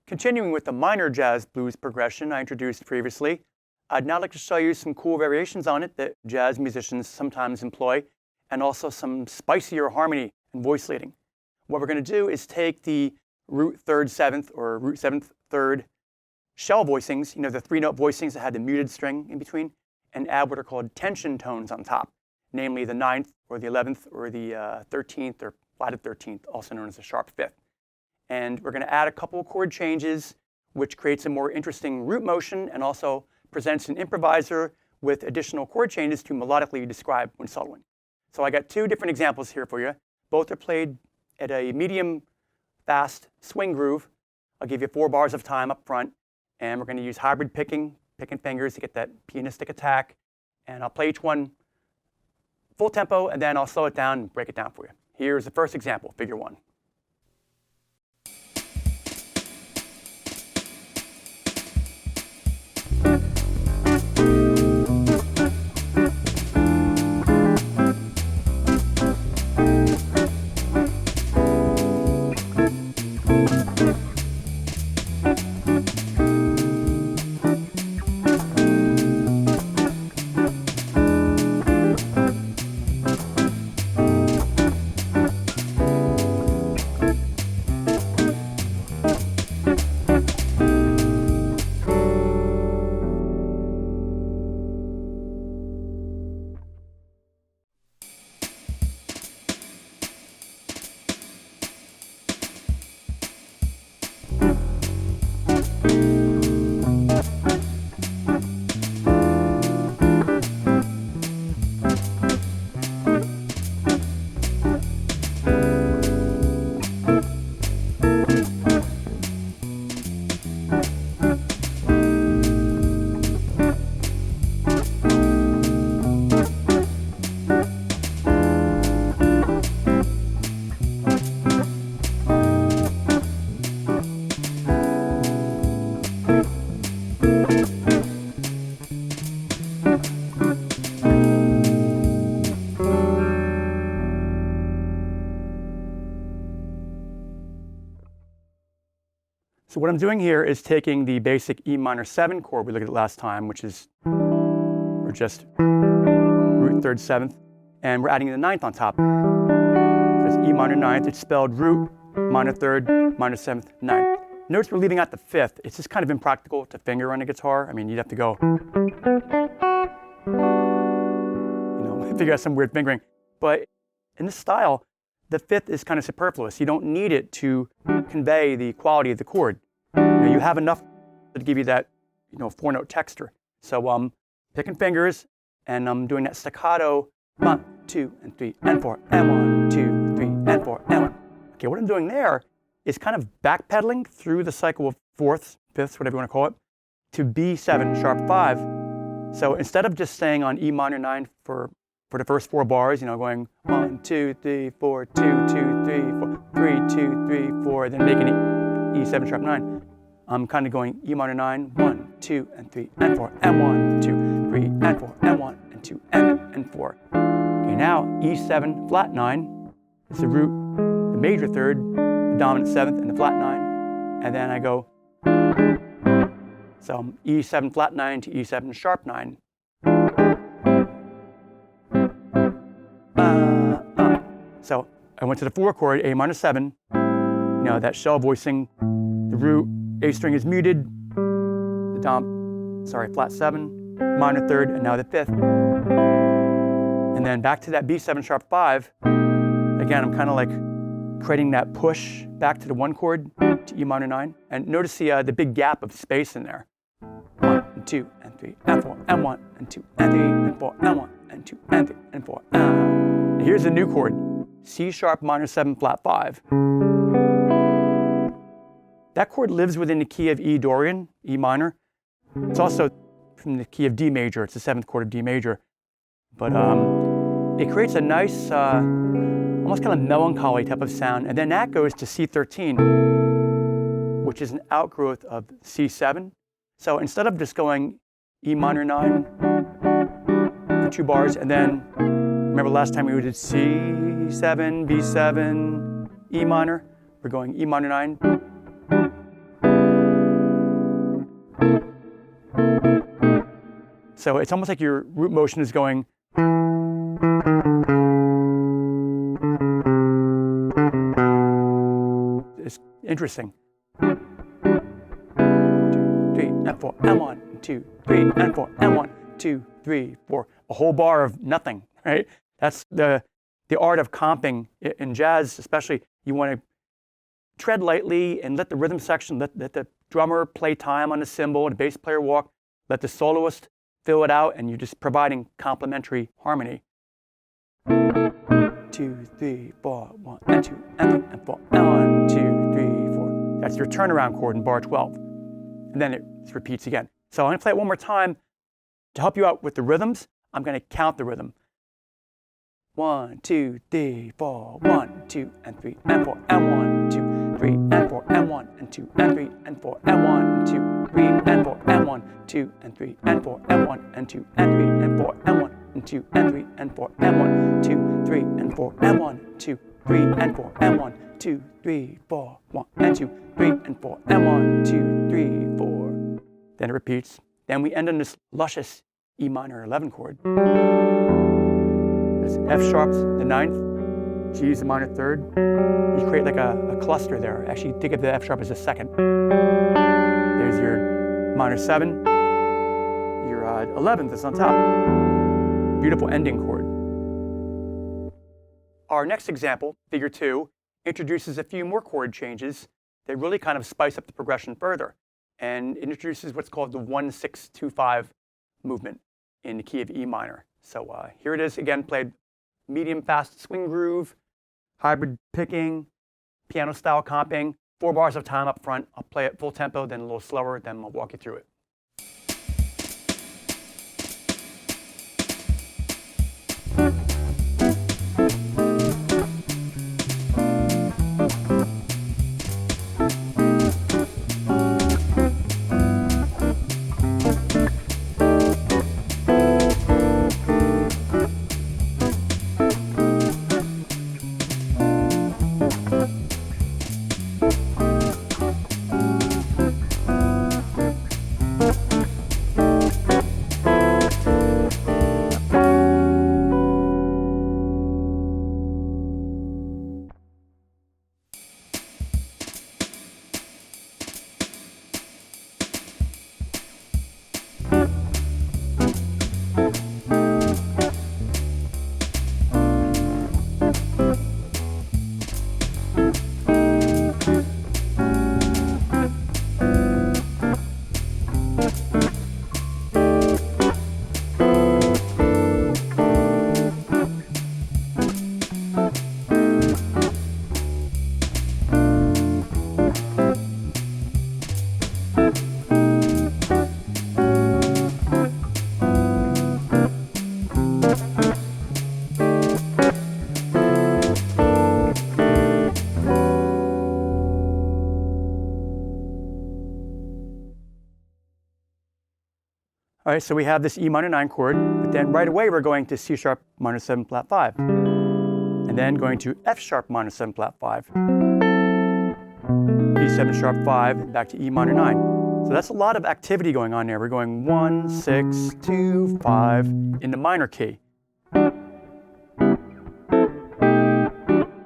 Continuing with the minor jazz blues progression I introduced previously, I'd now like to show you some cool variations on it that jazz musicians sometimes employ, and also some spicier harmony and voice leading. What we're going to do is take the root third seventh or root seventh third shell voicings, the 3-note voicings that had the muted string in between, and add what are called tension tones on top, namely the 9th or the 11th or the 13th or flatted 13th, also known as the sharp 5th. And we're going to add a couple of chord changes, which creates a more interesting root motion and also presents an improviser with additional chord changes to melodically describe when soloing. So I got 2 different examples here for you. Both are played at a medium fast swing groove. I'll give you 4 bars of time up front, and we're going to use hybrid picking fingers to get that pianistic attack. And I'll play each one full tempo, and then I'll slow it down and break it down for you. Here's the first example, figure 1. So what I'm doing here is taking the basic E minor 7 chord we looked at last time, which is, or just root third 7th, and we're adding the 9th on top. So it's E minor 9th, it's spelled root, minor 3rd, minor 7th, 9th. Notice we're leaving out the 5th. It's just kind of impractical to finger on a guitar. I mean, you'd have to go, figure out some weird fingering. But in this style, the 5th is kind of superfluous. You don't need it to convey the quality of the chord. You have enough to give you that 4-note texture. So I'm picking fingers, and I'm doing that staccato 1, 2, and 3, and 4, and 1, 2, 3, and 4, and 1. Okay, what I'm doing there is kind of backpedaling through the cycle of 4ths, 5ths, whatever you want to call it, to B7 sharp 5. So instead of just staying on E minor 9 for the first 4 bars, going 1, 2, 3, 4, 2, 2, 3, 4, 3, 2, 3, 4, then making it E7 sharp 9. I'm kind of going E minor 9, 1, 2, and 3, and 4, and 1, 2, 3, and 4, and 1, and 2, and 4. Okay, now E7 flat 9 is the root, the major 3rd, the dominant 7th, and the flat 9. And then I go, so I'm E7 flat 9 to E7 sharp 9. So I went to the 4 chord, A minor 7. That shell voicing, the root, A string is muted, the flat 7, minor 3rd, and now the 5th. And then back to that B7 sharp 5. Again, I'm kind of like creating that push back to the 1 chord to E minor 9. And notice the big gap of space in there. 1, and 2, and 3, and 4, and 1, and 2, and 3, and 4, and 1, and 2, and 3, and 4. And here's a new chord, C sharp minor 7 flat 5. That chord lives within the key of E Dorian, E minor. It's also from the key of D major. It's the 7th chord of D major. But it creates a nice, almost kind of melancholy type of sound. And then that goes to C13, which is an outgrowth of C7. So instead of just going E minor 9 for 2 bars, and then, remember last time we did C7, B7, E minor, we're going E minor 9. So it's almost like your root motion is going. It's interesting. 2, 3, and 4, and 1, 2, 3, and 4, and 1, 2, 3, 4. A whole bar of nothing, right? That's the art of comping in jazz, especially. You want to tread lightly and let the rhythm section, let the drummer play time on the cymbal, the bass player walk, let the soloist fill it out, and you're just providing complementary harmony. 2, 3, 4, 1, and 2, and 3, and 4, and 1, 2, 3, 4. That's your turnaround chord in bar 12. And then it repeats again. So I'm going to play it one more time. To help you out with the rhythms, I'm going to count the rhythm. 1, 2, 3, 4, 1, 2, and 3, and 4, and 1, 2, 3, and 4, and 1, and 2, and 3, and 4, and 1, 2, 3, and 4, and 1, 2, and 3, and 4, and 1, and 2, and 3, and 4, and 1, and 2, and 3, and 4, and 1, 2, 3, and 4, and 1, 2, 3, and 4, and 1, 2, 3, 4, 1, and 2, 3, and 4, and 1, 2, 3, 4. Then it repeats. Then we end on this luscious E minor 11 chord. That's F sharp's the 9th, G is the minor 3rd. You create like a cluster there. Actually, think of the F sharp as a 2nd. There's your minor 7. Your 11th is on top. Beautiful ending chord. Our next example, figure 2, introduces a few more chord changes that really kind of spice up the progression further, and introduces what's called the 1-6-2-5 movement in the key of E minor. So here it is again, played medium fast swing groove, hybrid picking, piano style comping, 4 bars of time up front. I'll play it full tempo, then a little slower, then I'll walk you through it. All right, so we have this E minor 9 chord, but then right away we're going to C sharp minor 7 flat 5, and then going to F sharp minor 7 flat 5, E7 sharp 5, back to E minor 9. So that's a lot of activity going on there. We're going 1, 6, 2, 5 in the minor key.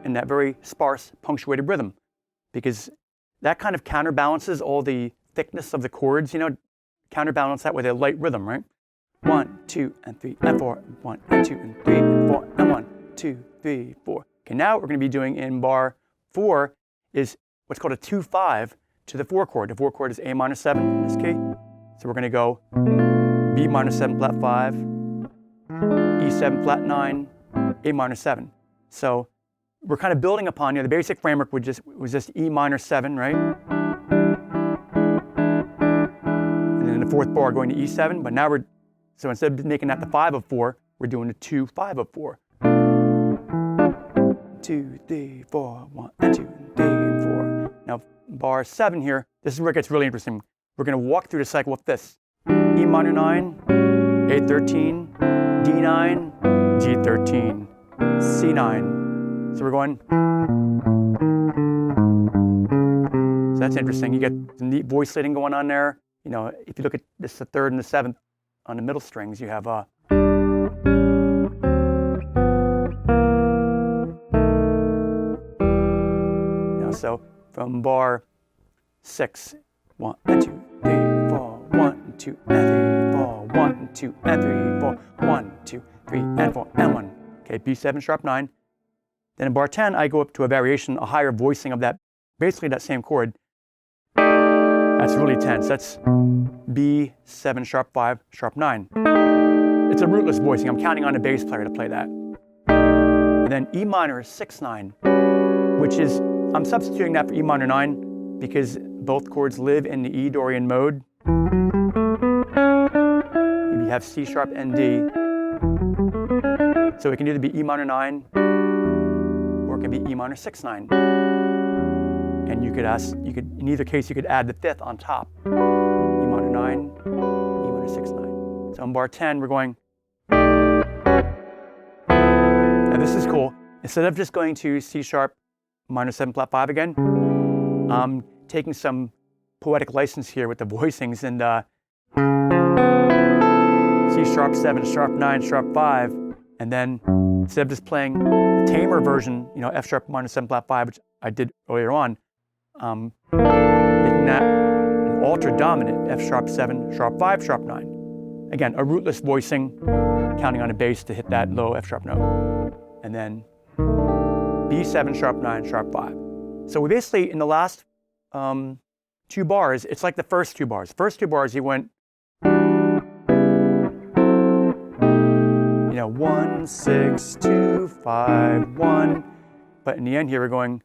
In that very sparse punctuated rhythm, because that kind of counterbalances all the thickness of the chords, you know, counterbalance that with a light rhythm, right? 1, 2, and 3, and 4, 1, and 2, and 3, and 4, and 1, 2, 3, 4. Okay, now what we're going to be doing in bar 4 is what's called a 2-5 to the 4 chord. The 4 chord is A minor 7 in this key. So we're going to go B minor 7 flat 5, E7 flat 9, A minor 7. So we're kind of building upon, you know, the basic framework was just E minor 7, right? And then the 4th bar going to E7, but now so instead of making that the 5 of 4, we're doing the 2-5 of 4. 2, 3, 4, 1, and 2, and 3, and 4. Now, bar 7 here, this is where it gets really interesting. We're going to walk through the cycle with this. E minor 9, A13, D9, G13, C9. So we're going. So that's interesting. You get some neat voice leading going on there. You know, if you look at this, the 3rd and the 7th on the middle strings, you have so from bar 6, 1 and 2, 3, 4, 1, 2, and 3, 4, 1, 2, and 3, 4, 1, 2, 3, and 4, and 1. Okay, B7 sharp 9. Then in bar 10, I go up to a variation, a higher voicing of that, basically that same chord. That's really tense. That's B7 sharp 5 sharp 9. It's a rootless voicing. I'm counting on a bass player to play that. And then E minor 6 9, which is, I'm substituting that for E minor 9 because both chords live in the E Dorian mode. You have C sharp and D. So it can either be E minor 9 or it can be E minor 6 9. And you could, in either case, you could add the 5th on top. E minor 9, E minor 6 9. So in bar 10, we're going. Now this is cool. Instead of just going to C sharp minor 7 flat 5 again, I'm taking some poetic license here with the voicings and C sharp 7, sharp 9, sharp 5, and then instead of just playing the tamer version, you know, F sharp minor 7 flat 5, which I did earlier on, making that an ultra dominant F sharp 7, sharp 5, sharp 9. Again, a rootless voicing, counting on a bass to hit that low F sharp note. And then B7 sharp 9, sharp 5. So we basically, in the last 2 bars, it's like the first 2 bars. First 2 bars, he went, 1, 6, 2, 5, 1. But in the end here, we're going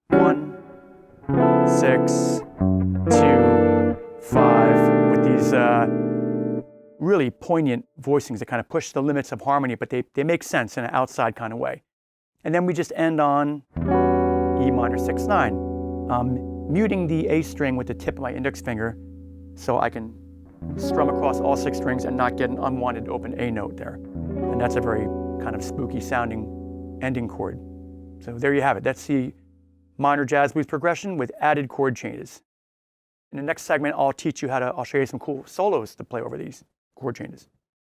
1, 6, 2, 5, with these really poignant voicings that kind of push the limits of harmony, but they make sense in an outside kind of way. And then we just end on E minor 6 9, muting the A string with the tip of my index finger so I can strum across all 6 strings and not get an unwanted open A note there. And that's a very kind of spooky sounding ending chord. So there you have it. That's the minor jazz blues progression with added chord changes. In the next segment, I'll show you some cool solos to play over these chord changes.